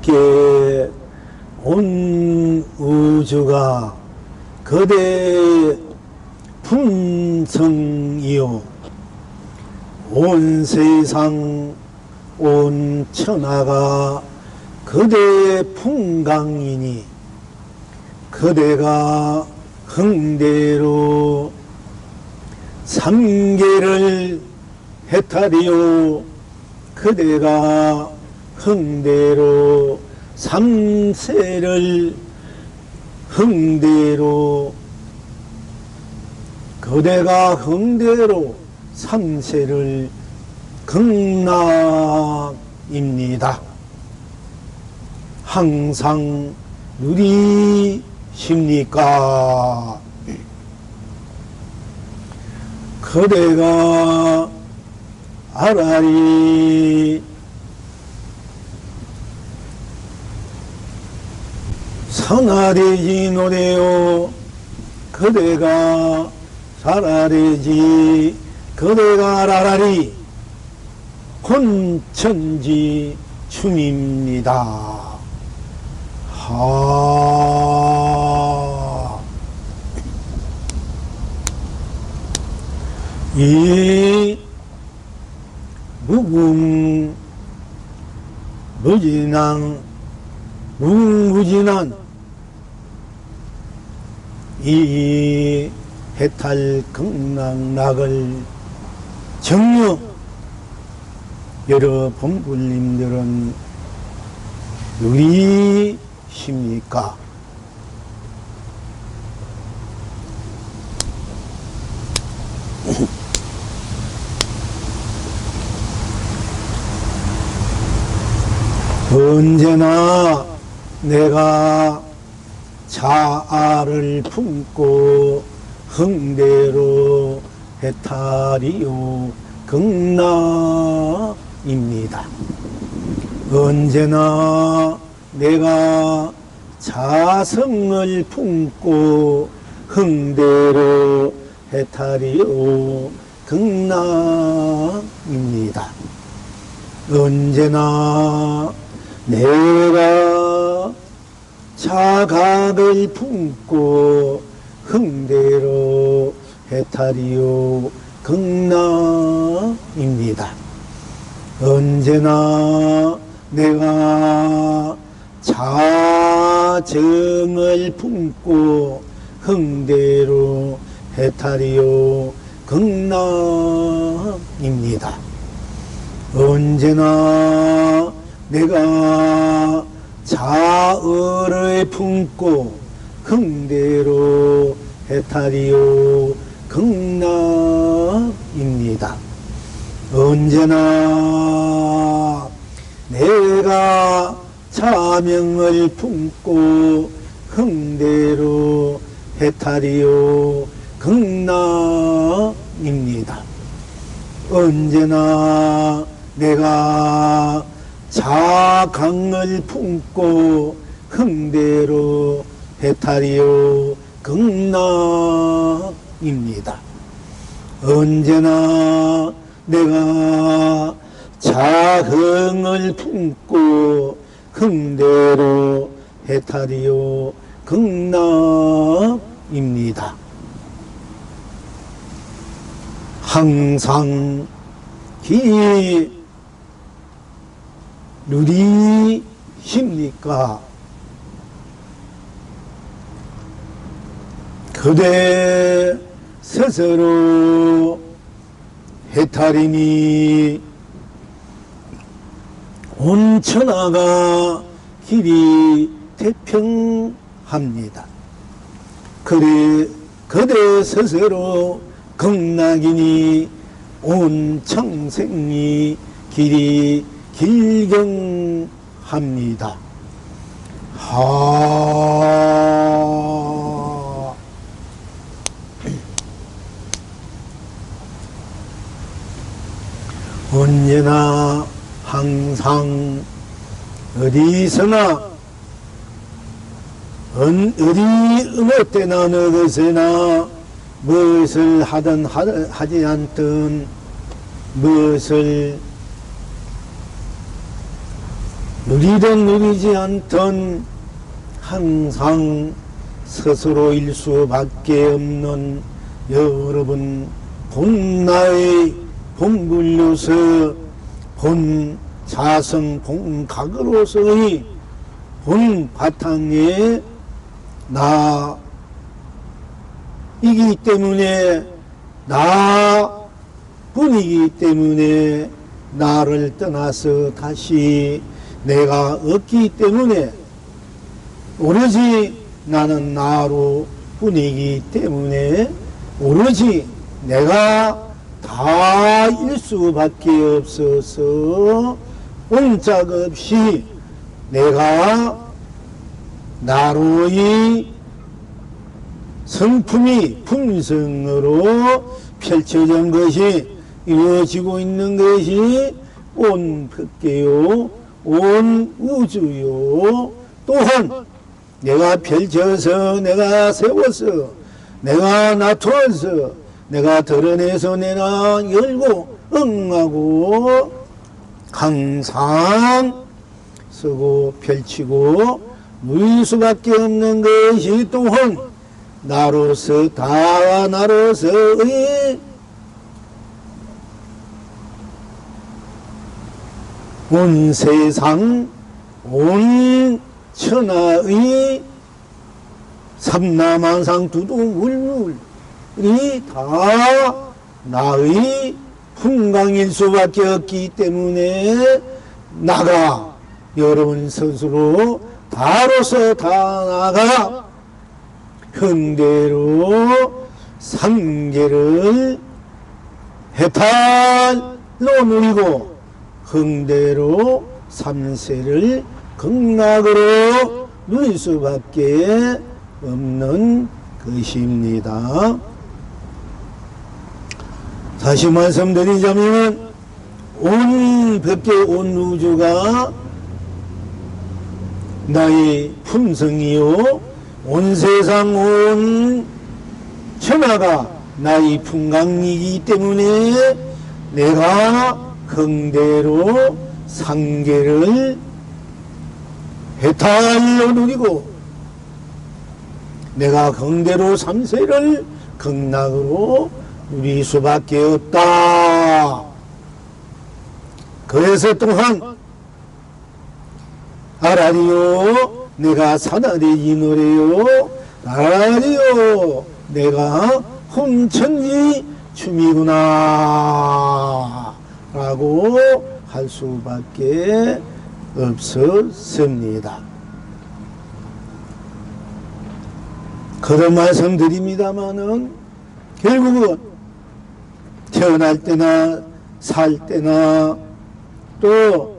함께 온 우주가 거대 풍성이요 온 세상 온 천하가 거대 풍강이니 그대가 흥대로 삼계를 해탈이요 그대가 흥대로 삼세를 흥대로 그대가 흥대로 삼세를 극락입니다. 항상 누리십니까? 그대가 알아리 선하되지 노래요 그대가 잘하되지 그대가 알아리 혼천지 춤입니다. 이 무궁무진한 이 해탈 극락락을 정녕 여러 본불님들은 누리십니까? 언제나 내가 자아를 품고 흥대로 해탈이요 극락입니다. 언제나 내가 자성을 품고 흥대로 해탈이요 극락입니다. 언제나 내가 자각을 품고 흥대로 해탈이요 극락입니다. 언제나 내가 자정을 품고 흥대로 해탈이요 극락입니다. 언제나 내가 자의를 품고 흥대로 해탈이요 극락입니다. 언제나 내가 자명을 품고 흥대로 해탈이요 극락입니다. 언제나 내가 자강을 품고 흥대로 해탈이요 극락입니다. 언제나 내가 자흥을 품고 흥대로 해탈이요 극락입니다. 항상 누리십니까? 그대 스스로 해탈이니 온 천하가 길이 태평합니다. 그대 스스로 극락이니 온 청생이 길이 길경합니다. 언제나 항상 어디서나 어디 어느 때나 어느 것에나 무엇을 하든 하지 않든 무엇을 누리든 누리지 않던 항상 스스로일 수밖에 없는 여러분 본나의 본불로서 본 자성 본각으로서의 본 바탕에 나이기 때문에 나뿐이기 때문에 나를 떠나서 다시 내가 없기 때문에 오로지 나는 나로 뿐이기 때문에 오로지 내가 다일 수밖에 없어서 옴짝 없이 내가 나로의 성품이 품성으로 펼쳐진 것이 이루어지고 있는 것이 온 법계요 온 우주요 또한 내가 펼쳐서 내가 세워서 내가 놔두어서 내가 드러내서 내가 열고 응하고 항상 쓰고 펼치고 누릴 수밖에 없는 것이 또한 나로서 다 나로서의 온 세상 온 천하의 삼라만상 두두물물이 다 나의 풍광일 수밖에 없기 때문에 나가 여러분 스스로 다로서 다 나가 흥대로 상계를 해탈로 누리고 흥대로 삼세를 극락으로 누릴 수밖에 없는 것입니다. 다시 말씀드리자면 온 법계 온 우주가 나의 품성이요 온 세상 온 천하가 나의 풍광이기 때문에 내가 흥대로 상계를 해탈로 누리고 내가 흥대로 삼세를 극락으로 누릴 수밖에 없다. 그래서 또한 아라리요 내가 사나리이 노래요 아라리요 내가 홈천지 춤이구나 라고 할 수밖에 없었습니다. 그런 말씀드립니다마는 결국은 태어날 때나 살 때나 또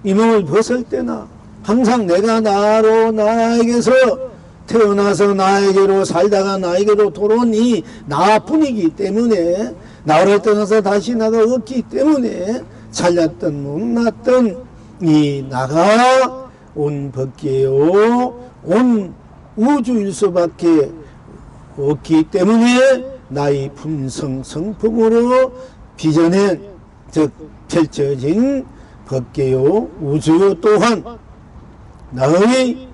이 몸을 벗을 때나 항상 내가 나로 나에게서 태어나서 나에게로 살다가 나에게로 돌아온 이 나뿐이기 때문에 나를 떠나서 다시 나가 없기 때문에 잘났던 못났던 이 나가 온 법계요 온 우주일 수밖에 없기 때문에 나의 품성 성품으로 빚어낸 즉 펼쳐진 법계요 우주요 또한 나의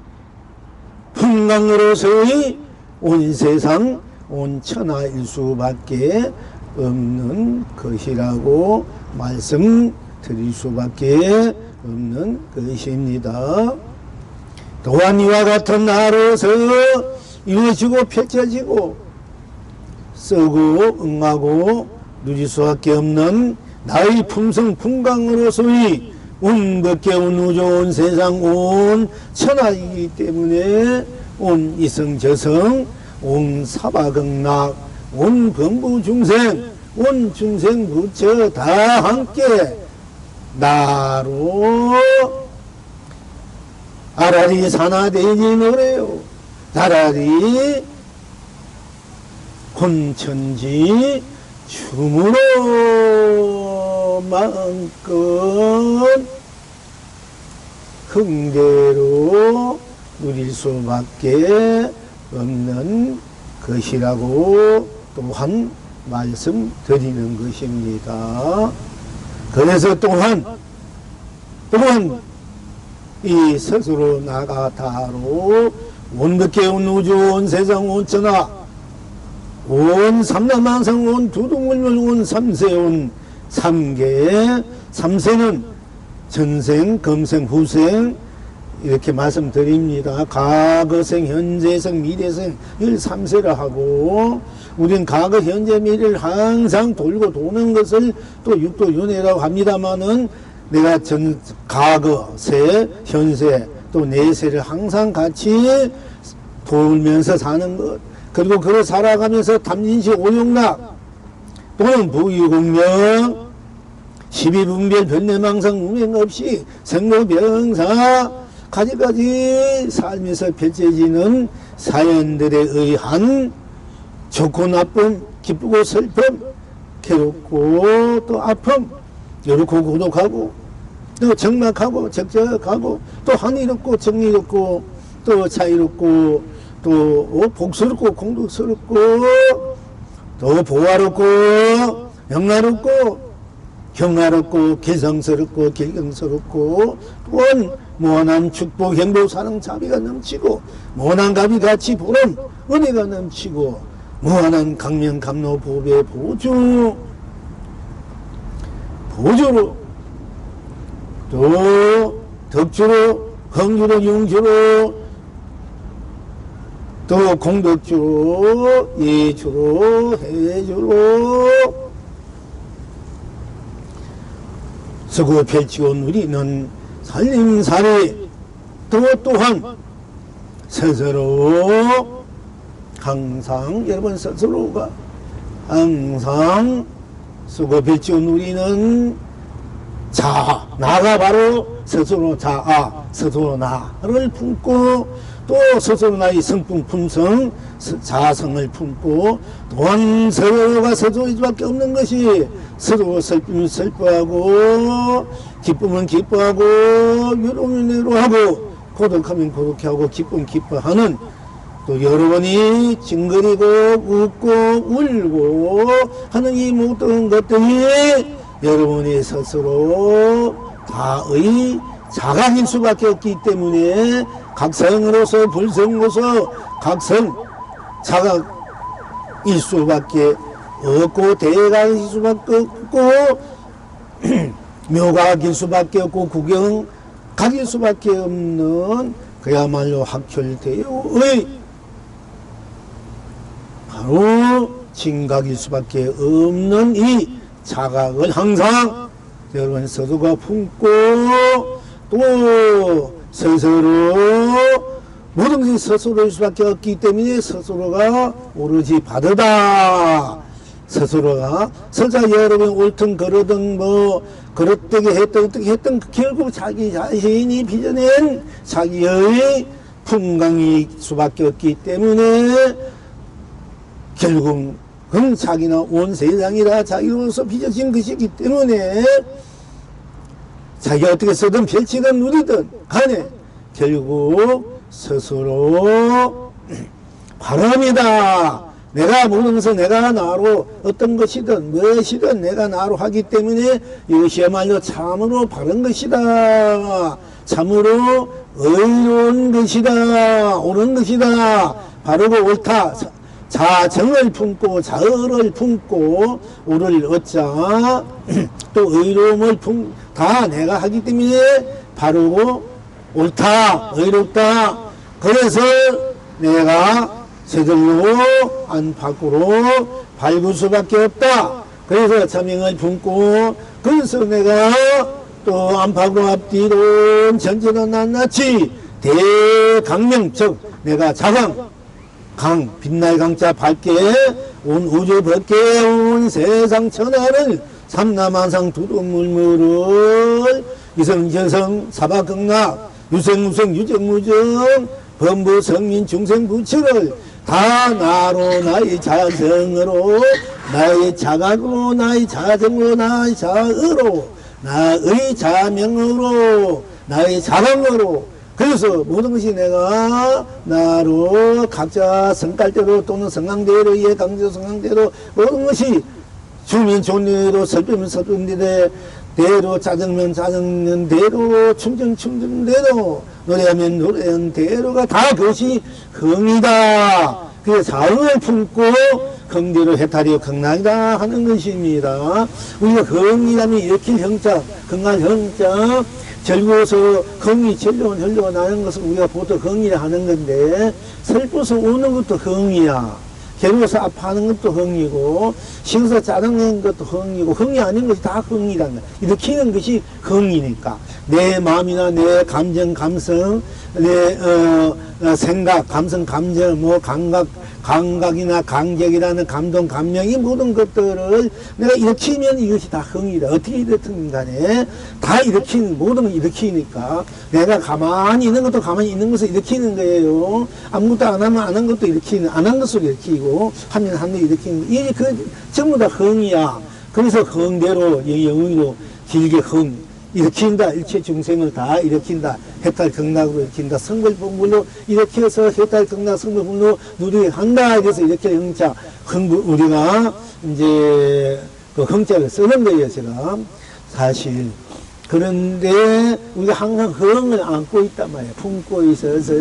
풍광으로서의 온 세상 온 천하일 수밖에 없는 것이라고 말씀드릴 수밖에 없는 것입니다. 또한 이와 같은 나로서 이루어지고 펼쳐지고 쓰고 응하고 누릴 수밖에 없는 나의 품성 풍광으로서의 온 법계 온 우주 온 세상 온 천하이기 때문에 온 이성저성 온 사바극락 온 범부중생 온 중생부처 다 함께 나로 아라리 산하대지 노래요 나라리 혼천지 춤으로 마음껏 흥대로 누릴 수밖에 없는 것이라고 또한 말씀드리는 것입니다. 그래서 또한 이 스스로 나가다로 온덕계 온 우주 온 세상 온 천하 온 삼라만상 온 두둥물물 온 삼세 온 삼계 삼세는 전생 금생 후생 이렇게 말씀드립니다. 과거생 현재생 미래생 일 삼세를 하고 우린 과거 현재 미래를 항상 돌고 도는 것을 또 육도윤회라고 합니다마는 내가 과거 세 현세 또 내세를 항상 같이 돌면서 사는 것 그리고 그걸 살아가면서 탐진시 오용락 또는 부유공명 12분별 변내망상 운행 없이 생로병사 가지가지 삶에서 펼쳐지는 사연들에 의한 좋고 나쁨 기쁘고 슬픔 괴롭고 또 아픔 요렇고 고독하고 또 적막하고 적적하고 또 한이롭고 정의롭고 또 자유롭고 또 복스럽고 공덕스럽고 또 보화롭고 영화롭고 경화롭고 개성스럽고 길경스럽고 또한 무한한 축복 행복 사랑 자비가 넘치고 무한한 가비 가치 보람 은혜가 넘치고 무한한 강명 감로 보배 보주로 또 덕주로 흥주로 융주로 또 공덕주로 예주로 해주로 서구 펼치온 우리는 살림살이 또한 스스로 항상 여러분 스스로가 항상 서구 펼치온 우리는 나가 바로 스스로 스스로 나를 품고 또 스스로 나의 성품 품성 자성을 품고 또한 서로가 서로일 수밖에 없는 것이 서로 슬픔은 슬퍼하고 기쁨은 기뻐하고 외로움은 외로워하고 고독하면 고독해하고 기쁨은 기뻐하는 또 여러분이 찡그리고 웃고 울고 하는 이 모든 것들이 여러분이 스스로 다의 자각일 수밖에 없기 때문에 각성으로서 불성으로서 각성 자각일 수밖에 없고 대각일 수밖에 없고 묘각일 수밖에 없고 구경각일 수밖에 없는 그야말로 학혈대오의 바로 진각일 수밖에 없는 이 자각을 항상 여러분 스스로가 품고 또 스스로 모든 것이 스스로일 수밖에 없기 때문에 스스로가 오로지 받으다 스스로가 서자 여러분 옳든 그러든 뭐 그렇게 했든 어떻게 했든 결국 자기 자신이 빚어낸 자기의 풍광일 수밖에 없기 때문에 결국은 자기나 온 세상이라 자기로서 빚어진 것이기 때문에 자기가 어떻게 쓰든 펼치든 누리든 간에 결국 스스로 바랍니다. 내가 모든 것은 내가 나로 어떤 것이든 무엇이든 내가 나로 하기 때문에 이것이야말로 참으로 바른 것이다. 참으로 의로운 것이다. 옳은 것이다. 바르고 옳다. 자정을 품고 자의를 품고 옳을 얻자 또 의로움을 다 내가 하기 때문에 바르고 옳다 의롭다 그래서 내가 저절로 안팎으로 밝을 수밖에 없다. 그래서 자명을 품고 그래서 내가 또 안팎으로 앞뒤로 전전은 낱낱이 대강명 즉 내가 자강 빛날 강자 밝게 온 우주 밖에 온 세상 천하를 삼라만상 두둥물물을 이성저성 사바극락 유생무생 유정무정 범부성민 중생부처를 다 나로 나의 자성으로 나의 자각으로 나의 자정으로 나의 자의로 나의 자명으로 나의 자방으로 그래서 모든 것이 내가 나로 각자 성깔대로 또는 성강대로 예 강조 성강대로 모든 것이 주면 좋은 대로 설배면 설배인데 대로, 짜장면 짜장면 대로, 춤전 춤전 대로, 노래하면 노래하는 대로가 다 그것이 흥이다. 그래서 사흥을 품고 흥대로 해탈이요 극락이다 하는 것입니다. 우리가 흥이라면 일으킬 형자, 극락 형자, 즐거워서 흥이 절로 흘러나는 것을 우리가 보통 흥이라 하는 건데, 슬퍼서 우는 것도 흥이야. 괴로워서 아파하는 것도 흥이고, 식어서 짜증내는 것도 흥이고, 흥이 아닌 것이 다 흥이라는 거야. 일으키는 것이 흥이니까. 내 마음이나 내 감정, 감성, 내, 생각, 감성, 감정, 뭐, 감각이나 감격이라는 감동, 감명, 이 모든 것들을 내가 일으키면 이것이 다 흥이다. 어떻게 이렇든 간에 다 일으키는, 모든 걸 일으키니까 내가 가만히 있는 것도 가만히 있는 것을 일으키는 거예요. 아무것도 안 하면 안 한 것도 일으키는, 안 한 것을 일으키고, 하면 한 것 일으키는 거. 이게 전부 다 흥이야. 그래서 흥대로, 영의로 길게 흥. 일으킨다. 일체 중생을 다 일으킨다. 해탈 극락으로 일으킨다. 성불분불로 일으켜서 해탈 극락 성불분불로 누리게 한다. 그래서 이렇게 흥자, 우리가 이제 그 흥자를 쓰는 거예요, 제가. 사실. 그런데 우리가 항상 흥을 안고 있단 말이에요. 품고 있어서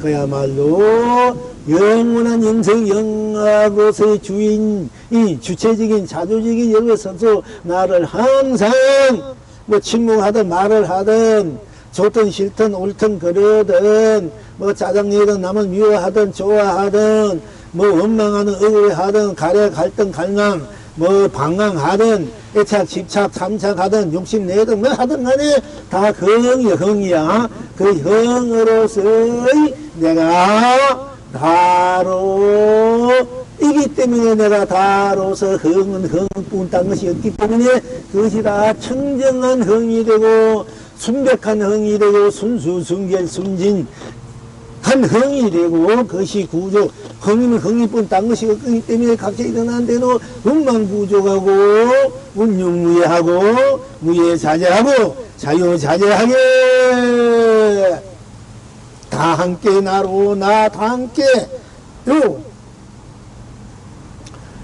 그야말로 영원한 영생 영하고서의 주인, 이 주체적인 자조적인 여러분께서 나를 항상 뭐 침묵하든 말을 하든 좋든 싫든 옳든 그러든 뭐 짜증내든 남을 미워하든 좋아하든 뭐 원망하든 억울해하든 가래 갈등 갈망 뭐 방황하든 애착 집착 삼착하든 욕심내든 뭐 하든 간에 다 흥이야. 그 흥으로서의 내가 다로 이기 때문에 내가 다로서 흥은 흥뿐 딴 것이 없기 때문에 그것이 다 청정한 흥이 되고 순백한 흥이 되고 순수 순결 순진 한 흥이 되고 그것이 구조 흥이면 흥이뿐 딴 것이 없기 때문에 각자 일어나는데도 흥망부족하고 운용무예하고 무예자재하고 자유자재하게 다 함께 나로 나 다 함께 요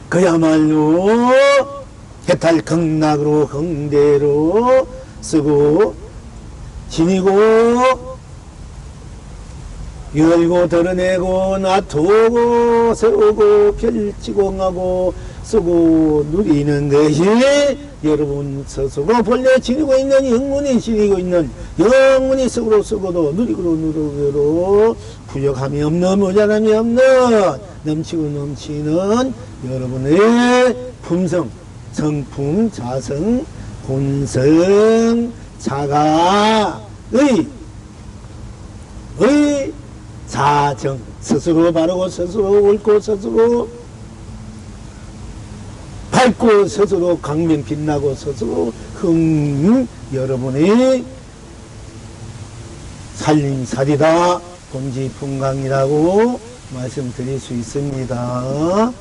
그야말로 해탈 극락으로 흥대로 쓰고 지니고 열고 드러내고 놔두고 세우고 펼치고 하고 쓰고 누리는 것이 여러분 스스로 본래 지니고 있는 영문이 지니고 있는 영문이 쓰고로 쓰고도 누리고로 누리고로 부족함이 없는 모자람이 없는 넘치고 넘치는 여러분의 품성 성품 자성 본성 자가의 자정 스스로 바르고 스스로 옳고 스스로 밝고 스스로 광명 빛나고 스스로 여러분의 살림살이다 본지풍강이라고 말씀드릴 수 있습니다.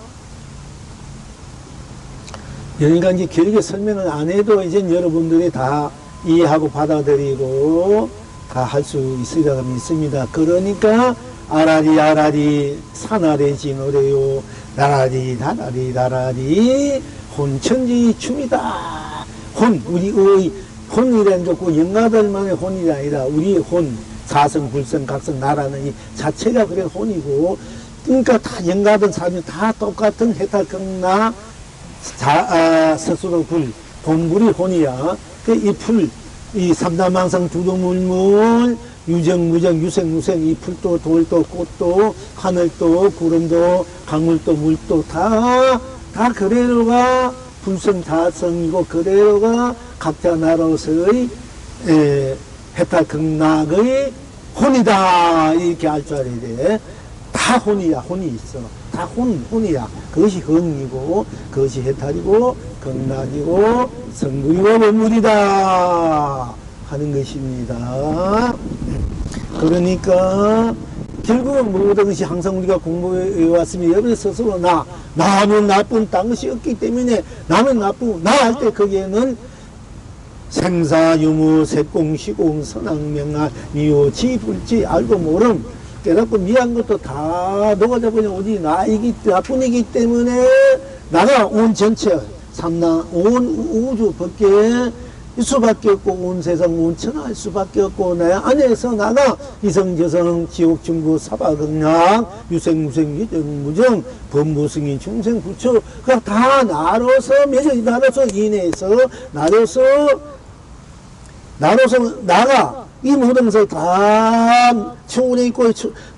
그러니까 이제 길게 설명을 안 해도 이제 여러분들이 다 이해하고 받아들이고 다 할 수 있으리라 믿습니다. 그러니까 아라리 아라리 산아래지 노래요 나라리 나라리 나라리 혼천지 춤이다. 혼 우리의 혼이라는 게 꼭 영가들만의 혼이 아니라 우리의 혼 사성 불성 각성 나라는 이 자체가 그래 혼이고 그러니까 다 영가든 사주 다 똑같은 해탈 극락 스스로 불 본불이 혼이야. 이 풀 이 삼다망상 두두물물 유정무정 유생무생 이 풀도 돌도 꽃도 하늘도 구름도 강물도 물도 다 그대로가 불성 자성이고 그대로가 각자 나라로서의 해탈 극락의 혼이다 이렇게 알 줄 알아야 돼. 다 혼이야. 혼이 있어. 다 혼이야. 그것이 흥이고 그것이 해탈이고 극락이고 성불이고 원물이다 하는 것입니다. 그러니까 결국은 모든 것이 항상 우리가 공부해 왔으면 여러분 스스로 나하면 나쁜 딴 것이 없기 때문에 나는 나쁘고 나 할 때 거기에는 생사유무 색공시공 선악명아 미오지 불지 알고 모름 깨닫고 미한 것도 다 녹아져 버려 오직 나뿐이기 때문에 나가 온 전체 삼나 온 우주 밖에 수밖에 없고 온 세상 온천할 수밖에 없고 내 안에서 나가 이성저성 지옥중구 사바극락 유생무생 유정무정 법무승인 중생부처 그냥 다 나로서 나로서 인해서 나로서 나가 이 모든 것을 다 초원에 있고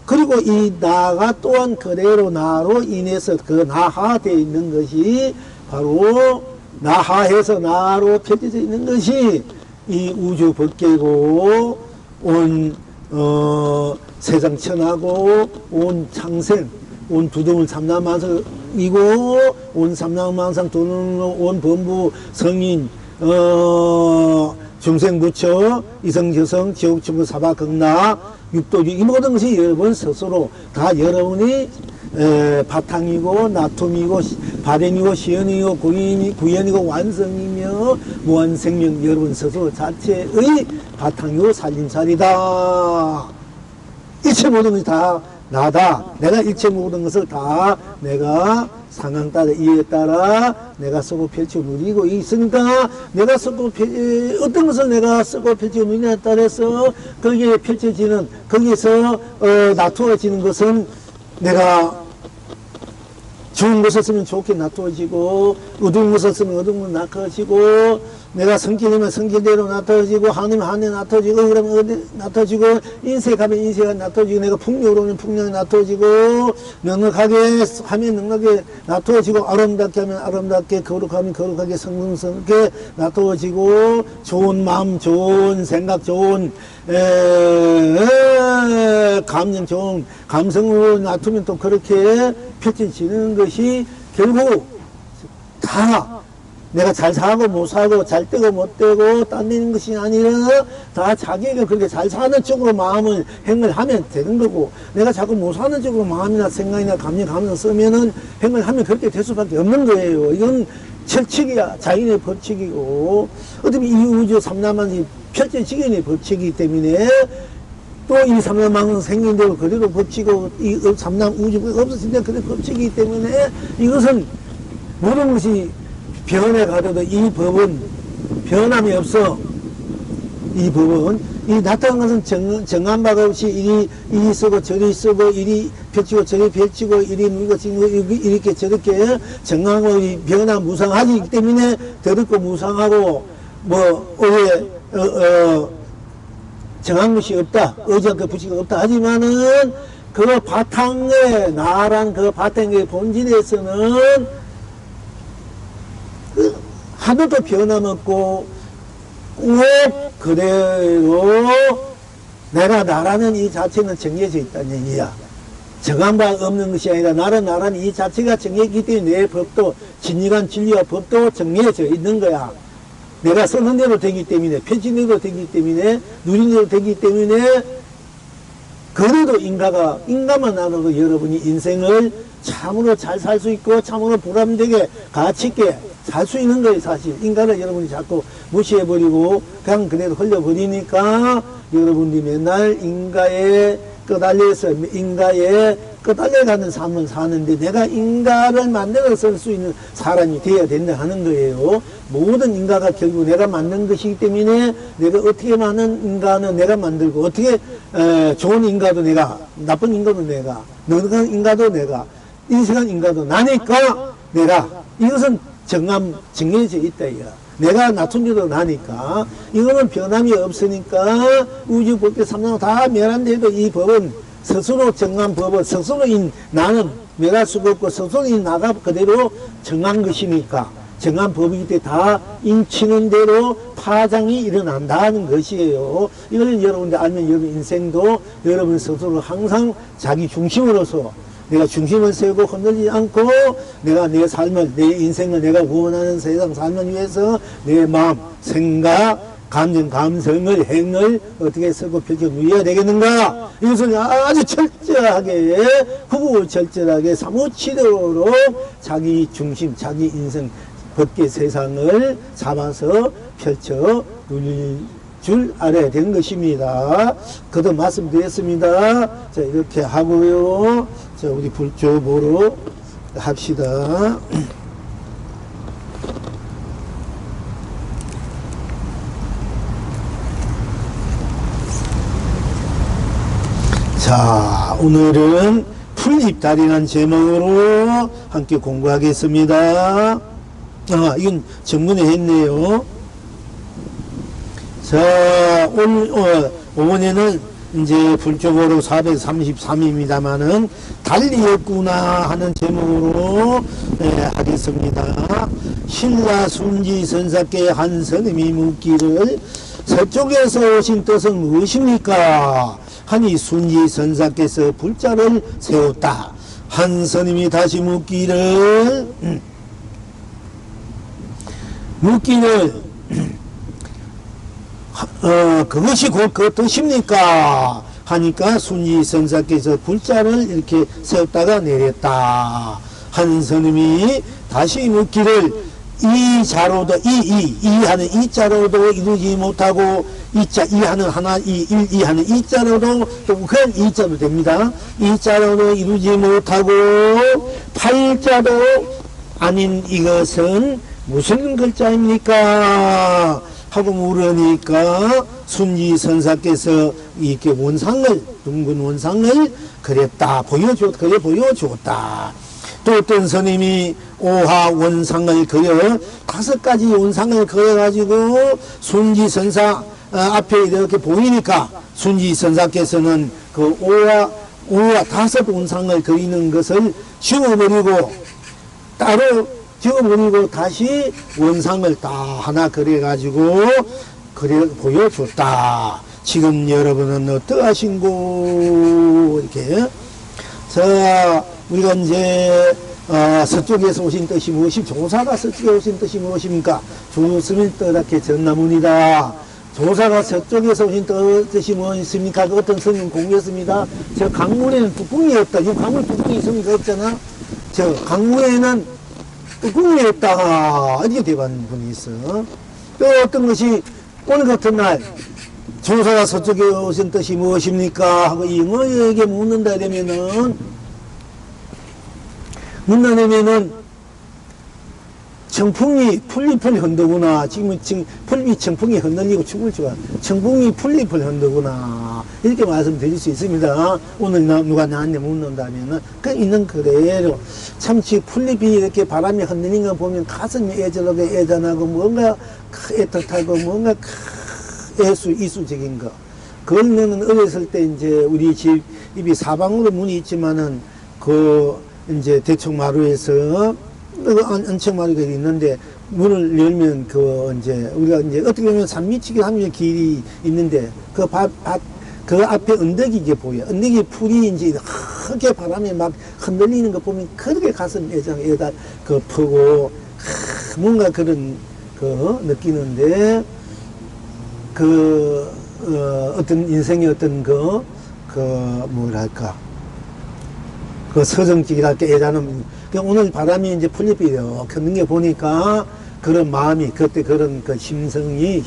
그리고 이 나가 또한 그대로 나로 인해서 그 나하되어 있는 것이 바로 나하에서 나로 펼쳐져 있는 것이 이 우주 법계고 온 세상 천하고 온 창생 온 두둥을 삼남만상이고 온 삼남만상 도는 온 범부 성인 중생부처 이성저성 지옥중구 사바극락 육도주 이 모든 것이 여러분 스스로 다 여러분이 바탕이고 나툼이고 발현이고 시연이고 구현이고 완성이며 무한생명 여러분 스스로 자체의 바탕이고 살림살이다. 일체 모든 것이 다 나다. 내가 일체 모든 것을 다 내가 상황 따라 이해에 따라 내가 쓰고 펼쳐 누리고 있으니까 내가 쓰고 어떤 것을 내가 쓰고 펼쳐 누리냐에 따라서 거기에 펼쳐지는 거기서 놔두어지는 것은 내가 좋은 것을 쓰면 좋게 놔두어지고 어두운 것을 쓰면 어두운 것을 놔두어지고 내가 성질이면 성질대로 놔두어지고 하늘이면 하늘에 놔두어지고 그러면 어디 놔두어지고 인색하면 인색하게 놔두어지고 내가 풍요로 하면 풍요하게 놔두어지고 넉넉하게 하면 넉넉하게 놔두어지고 아름답게 하면 아름답게 거룩하면 거룩하게 성성스럽게 놔두어지고 좋은 마음 좋은 생각 좋은 감정 좋은 감성으로 놔두면 또 그렇게 펼쳐지는 것이 결국 다 내가 잘 사고 못 사고 잘 떼고 못 떼고 딴 데는 것이 아니라 다 자기가 그렇게 잘 사는 쪽으로 마음을 행을 하면 되는 거고 내가 자꾸 못 사는 쪽으로 마음이나 생각이나 감정을 쓰면은 행을 하면 그렇게 될 수밖에 없는 거예요. 이건 철칙이야. 자연의 법칙이고 어차피 이 우주 삼남만이 펼쳐지기의 법칙이기 때문에 또 이 삼남만은 생긴 대로 그대로 법칙이고 이 삼남 우주가 없어진 데 그대로 법칙이기 때문에 이것은 모든 것이 변해 가더라도 이 법은 변함이 없어. 이 법은 이 나타난 것은 정한 바가 없이 이리 쓰고 저리 쓰고 이리 펼치고 저리 펼치고 이리 누이고 지고 이렇게 저렇게 정하고 변화 무상하기 때문에 더럽고 무상하고 뭐 정한 것이 없다. 의지한 그 부치가 없다. 하지만은 그 바탕에 나란 그 바탕의 본질에서는 하나도 변함없고 꼭 그대로 내가 나라는 이 자체는 정해져 있다는 얘기야. 정한 바 없는 것이 아니라 나라는 이 자체가 정해있기 때문에 내 법도 진리관 진리와 법도 정해져 있는 거야. 내가 쓰는 대로 되기 때문에 펼친 대로 되기 때문에 누린 대로 되기 때문에 그래도 인간만 알아도 여러분이 인생을 참으로 잘 살 수 있고 참으로 보람되게 가치있게 살 수 있는 거예요. 사실 인간을 여러분이 자꾸 무시해버리고 그냥 그대로 흘려버리니까 여러분들이 맨날 인가에 끄달려서 인가에 끄달려가는 삶을 사는데 내가 인가를 만들어 쓸 수 있는 사람이 되어야 된다 하는 거예요. 모든 인가가 결국 내가 만든 것이기 때문에 내가 어떻게 많은 인가는 내가 만들고 어떻게 좋은 인가도 내가 나쁜 인가도 내가 넉넉한 인가도 내가 인생한 인가도 나니까 내가 이것은 정해져 있다 이야. 내가 낮춘 줄도 나니까 이거는 변함이 없으니까 우주 법계 삼남 다 멸한데도 이 법은 스스로 정한 법은 스스로인 나는 멸할 수가 없고 스스로인 나가 그대로 정한 것이니까 정한 법이기 때문에 다 인치는 대로 파장이 일어난다는 것이에요. 이거는 여러분들 알면 여러분 인생도 여러분 스스로 항상 자기 중심으로서 내가 중심을 세우고 흔들리지 않고 내가 내 삶을 내 인생을 내가 원하는 세상 삶을 위해서 내 마음 생각 감정 감성을 행을 어떻게 쓰고 펼쳐 누려야 되겠는가 이것을 아주 철저하게 후구철저하게 사무치도록 자기 중심 자기 인생 법계 세상을 잡아서 펼쳐 누릴 줄 알아야 되는 것입니다. 그도 말씀드렸습니다. 자, 이렇게 하고요. 자, 우리 불조보로 합시다. 자, 오늘은 풀잎달이라는 제목으로 함께 공부하겠습니다. 이건 전문에 했네요. 자, 오늘, 이번에는 이제 불적으로 433입니다만은 달리였구나 하는 제목으로 하겠습니다. 신라 순지 선사께 한 스님이 묻기를 서쪽에서 오신 뜻은 무엇입니까? 하니 순지 선사께서 불자를 세웠다. 한 스님이 다시 묻기를 그것이 곧 그 뜻입니까? 하니까 순지 선사께서 불자를 이렇게 세웠다가 내렸다. 한 스님이 다시 묻기를 이 자로도 이하는 이자로도 이루지 못하고 이하는 하나 이하는 이자로도 또 그냥 이자로 됩니다. 이자로도 이루지 못하고 팔자도 아닌 이것은 무슨 글자입니까? 하고 물으니까 순지 선사께서 이렇게 원상을 둥근 원상을 그렸다 그래 보여줬다. 또 어떤 스님이 오하 원상을 그려 5가지 원상을 그려가지고 순지 선사 앞에 이렇게 보이니까 순지 선사께서는 그 오와 5 원상을 그리는 것을 지워버리고 따로 지워버리고 다시 원상을 다 하나 그려가지고 보여줬다. 지금 여러분은 어떠하신고? 이렇게. 자, 우리가 이제, 서쪽에서 오신 뜻이 조사가 서쪽에 오신 뜻이 무엇입니까? 조스밀 떠닫게 전나문이다. 조사가 서쪽에서 오신 뜻이 무엇입니까? 그 어떤 스님 공개했습니다. 저 강물에는 뚜껑이 없다. 지금 강물 뚜껑이 있습니까? 없잖아. 저 강물에는 뚜껑이 없다. 이렇게 대답한 분이 있어. 또 어떤 것이 오늘 같은 날 조사가 서쪽에 오신 뜻이 무엇입니까? 하고 영어에게 묻는다 되면은 청풍이 풀잎을 흔드구나. 지금 풀잎이 청풍이 흔들리고 춤을 추고 청풍이 풀잎을 흔드구나. 이렇게 말씀드릴 수 있습니다. 오늘 누가 나한테 묻는다면은 그 있는 그대로 참치 풀잎이 이렇게 바람이 흔들리는 거 보면 가슴이 애잔하고 뭔가 애틋하고 뭔가 이수적인 거. 그러면은 어렸을 때 이제 우리 집 입이 사방으로 문이 있지만은 이제 대청마루에서 안청마루가 있는데 문을 열면 우리가 이제 어떻게 보면 산미치기 하면 길이 있는데 그 앞에 언덕이 이제 보여. 언덕이 풀이 이제 크게 바람에 막 흔들리는 거 보면 그렇게 가슴 퍼고 뭔가 그런 느끼는데 어떤 인생의 어떤 뭐랄까 서정직이랄까 애잔함. 오늘 바람이 이제 풀잎이 이렇게 흔든 게 보니까 그런 마음이 그때 그런 심상이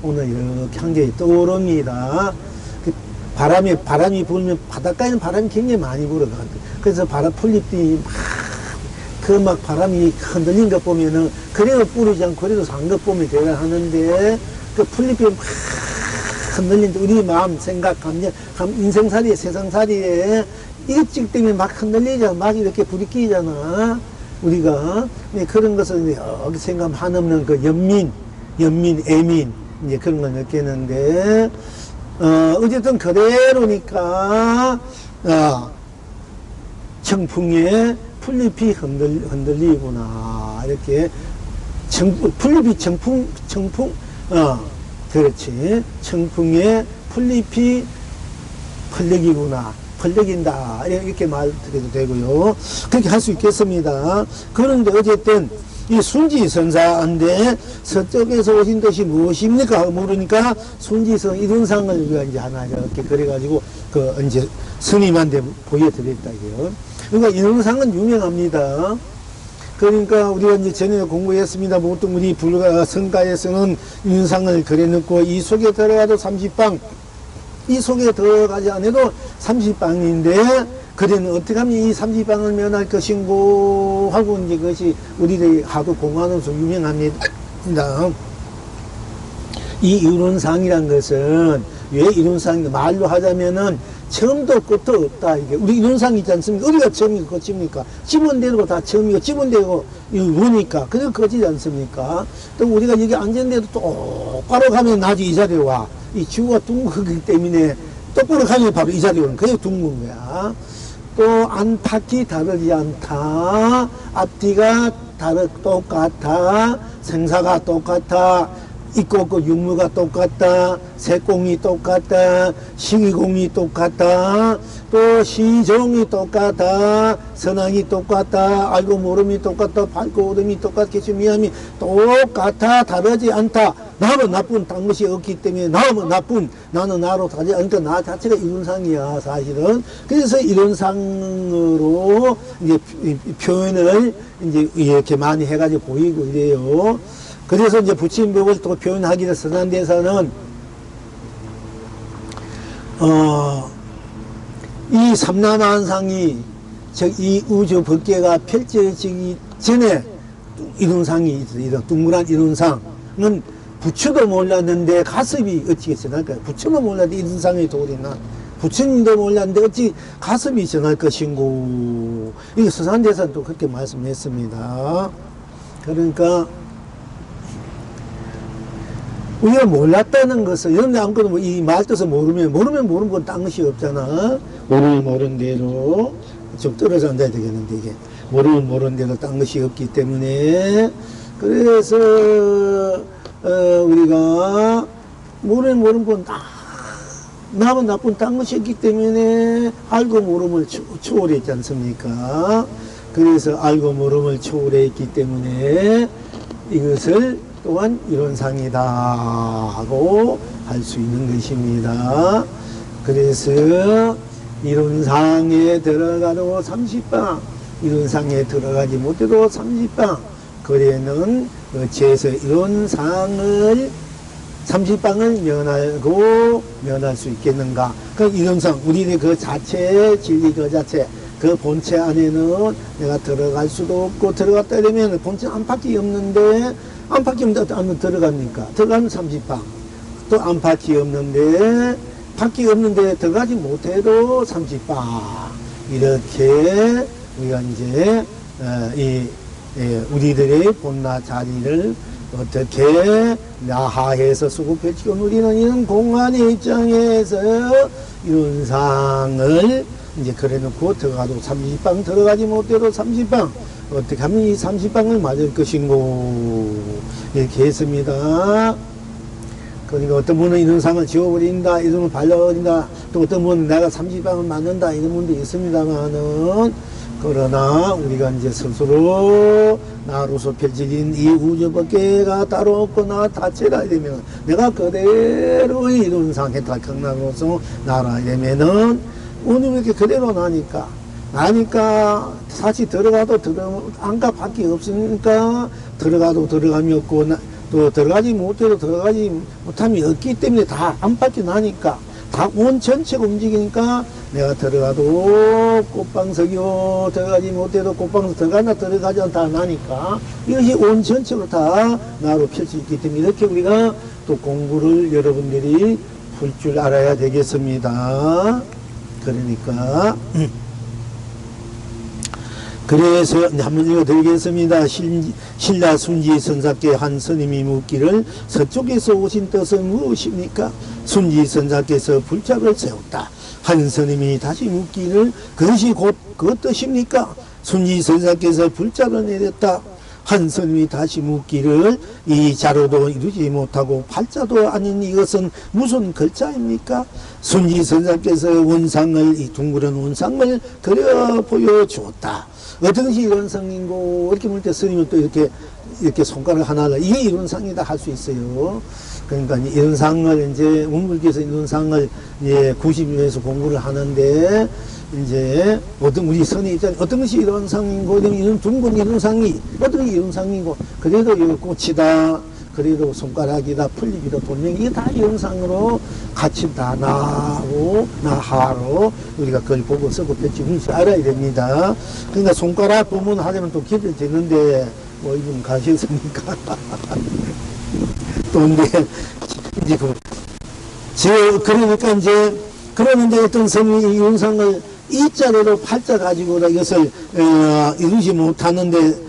오늘 이렇게 한 게 떠오릅니다. 바람이 불면 바닷가에는 바람이 굉장히 많이 불어가거든요. 그래서 풀잎이 막 바람이 흔들린 것 보면은 그래도 뿌리지 않고 그래도 산 것 보면 대단하는데 그 풀잎이 막 흔들린 우리 마음, 생각, 감정, 인생살이에 세상살이에 일찍 때문에 막 흔들리잖아. 막 이렇게 부딪히잖아. 우리가. 그런 것을 여기 생각 한없는 연민, 애민, 이제 그런 걸 느끼는데, 어쨌든 그대로니까, 청풍에 풀잎이 흔들리구나. 이렇게, 풀잎이 청풍, 그렇지. 청풍에 풀잎이 펄럭이구나. 펄럭인다. 이렇게 말드려도 되고요. 그렇게 할 수 있겠습니다. 그런데 어쨌든 이 순지 선사인데 서쪽에서 오신 뜻이 무엇입니까? 모르니까 순지선 이run상을 우리가 이제 하나 이렇게 그래가지고 이제 스님한테 보여드렸다 이게요. 그러니까 이run상은 유명합니다. 그러니까 우리가 이제 전에 공부했습니다. 보통 우리 성가에서는 이run상을 그려놓고 이 속에 들어가도 30방, 이 속에 들어가지 않아도 30방인데, 그대는 어떻게 하면 이 30방을 면할 것인고 하고 이제 그것이 우리들이 하도 공부하면서 유명합니다. 이 이룬상이란 것은 왜 이론상인가? 말로 하자면은 처음도 끝도 없다. 이게 우리 이론상 있지 않습니까? 어디가 처음이고 끝입니까? 지분대로 다 처음이고 지분대고 뭐니까 그게 끝이지 않습니까? 또 우리가 여기 앉았는데도 똑바로 가면 나중에 이 자리에 와. 이 지구가 둥글기 때문에 똑바로 가면 바로 이 자리에 오는 그게 둥근 거야. 또 안팎이 다르지 않다. 앞뒤가 똑같아. 생사가 똑같아. 있고 없고 육무가 똑같다. 색공이 똑같다. 시공이 똑같다. 또 시종이 똑같다. 선악이 똑같다. 알고 모름이 똑같다. 밝고 어둠이 똑같겠지. 미함이 똑같아. 다르지 않다. 나는 나쁜 딴 것이 없기 때문에 나는 나쁜 나는 나로 다르지 않다. 나 자체가 이론상이야 사실은. 그래서 이론상으로 이제 표현을 이제 이렇게 많이 해가지고 보이고 이래요. 그래서 이제 부처님법을 또 표현하기를 선한 데서는 이 삼라만상이 즉 이 우주 법계가 펼쳐지기 전에 이론상이 있어요. 이런 둥그란 이론상은 부처도 몰랐는데 가슴이 어찌 전할까요? 부처도 몰랐는데 이론상이 도리나 부처님도 몰랐는데 어찌 가슴이 전할 것인고. 이게 선한 데서는 또 그렇게 말씀했습니다. 그러니까 우리가 몰랐다는 것을, 여러분들 아무것도 뭐 이 말 뜻을 모르는 건 딴 것이 없잖아. 모르는 대로 좀 떨어져 앉아야 되겠는데, 이게. 모르는 대로 딴 것이 없기 때문에, 그래서, 우리가 모르는 건 남은 나쁜 딴 것이 없기 때문에 알고 모름을 초월했지 않습니까? 그래서 알고 모름을 초월했기 때문에 이것을 또한 이론상이다 하고 할 수 있는 것입니다. 그래서 이론상에 들어가도 30방, 이론상에 들어가지 못해도 30방, 그래는 어째서 이론상을 30방을 면할 수 있겠는가? 그 이론상, 우리의 그 자체, 진리 그 자체, 그 본체 안에는 내가 들어갈 수도 없고, 들어갔다 이러면 본체 안팎이 없는데, 안팎이 없는데 안 들어갑니까? 들어가면 30방. 또 안팎이 없는데, 밖이 없는데 들어가지 못해도 30방. 이렇게 우리가 이제, 우리들의 본나 자리를 어떻게 나하에서 수급해지고 우리는 이런 공간의 입장에서 이론상을 이제 그래 놓고 들어가도 30방, 들어가지 못해도 30방. 어떻게 하면 이 30방을 맞을 것인고, 이렇게 했습니다. 그러니까 어떤 분은 이런 상을 지워버린다, 이런 분은 발라버린다, 또 어떤 분은 내가 30방을 맞는다, 이런 분도 있습니다만은, 그러나 우리가 이제 스스로 나로서 펼쳐진 이 우주법계가 따로 없고 나 자체라 이러면 내가 그대로의 이론상에 달강나로서 나라 이러면은 오늘 이렇게 그대로 나니까 사실 들어가도 안가 밖에 없으니까 들어가도 들어감이 없고 또 들어가지 못해도 들어가지 못함이 없기 때문에 다 안팎이 나니까 다 온 전체가 움직이니까 내가 들어가도 꽃방석이요 들어가지 못해도 꽃방석 들어가나 들어가지 않다 나니까 이것이 온 전체로 다 나로 펼쳐 있기 때문에 이렇게 우리가 또 공부를 여러분들이 풀 줄 알아야 되겠습니다. 그러니까 그래서 한번 읽어드리겠습니다. 신라 순지 선사께 한 스님이 묻기를 서쪽에서 오신 뜻은 무엇입니까? 순지 선사께서 불작을 세웠다. 한 스님이 다시 묻기를 그것이 곧 그 뜻입니까? 순지 선사께서 불작을 내렸다. 한 스님이 다시 묻기를 이 자로도 이루지 못하고 팔자도 아닌 이것은 무슨 글자입니까? 순지 선사께서 원상을 이 둥그런 원상을 그려 보여주었다. 어떤 것이 이론상이고 이렇게 물 때 스님은 또 이렇게 손가락 하나를 이게 이론상이다 할 수 있어요. 그러니까 이론상을 이제 원불교에서 이론상을 이제 90년에서 공부를 하는데 이제 어떤 우리 선의 입장에 어떤 것이 이론상이고 이런 둥근 이론상이 어떤 것이 이론상이고 그래도 이거 꽃이다. 그래도 손가락이다, 풀리기다, 돌멩이, 이게 다 이론상으로 같이 다 나하로 우리가 그걸 보고 쓰고 펼치는 줄 알아야 됩니다. 그러니까 손가락 부분 하려면 또 길어지는데, 뭐 이분 가셨습니까? 또 근데, 이제 그러니까 이제, 그러는데 어떤 스님이 이 윤상을 이자리로 팔자 가지고 이것을, 이루지 못하는데,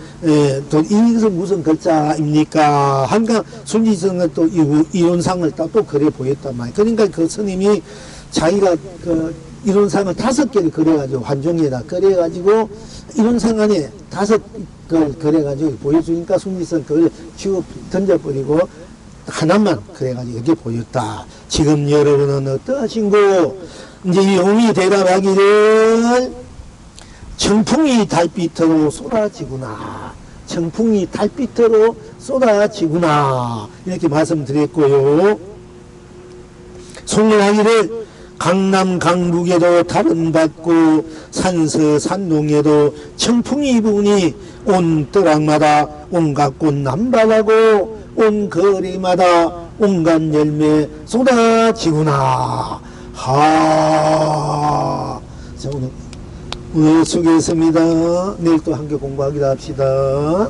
또 이것은 무슨 글자입니까? 하니까 순지성은 또 이론상을 또 그래 보였단 말이에요. 그러니까 그 스님이 자기가 그 이론상을 5개를 그려가지고 환종에다 그려가지고 이론상 안에 5걸 그려가지고 보여주니까 순지성 그걸 지워 던져버리고 하나만 그래가지고 이렇게 보였다. 지금 여러분은 어떠하신고? 이제 이 용이 대답하기를 청풍이 달빛으로 쏟아지구나. 청풍이 달빛으로 쏟아지구나. 이렇게 말씀드렸고요. 송문하기를 강남 강북에도 달은 받고 산서 산동에도 청풍이 부니 온 떠락마다 온갖 꽃 남발하고 온 거리마다 온갖 열매 쏟아지구나. 하. 자, 오늘 수고했습니다. 내일 또 함께 공부하기로 합시다.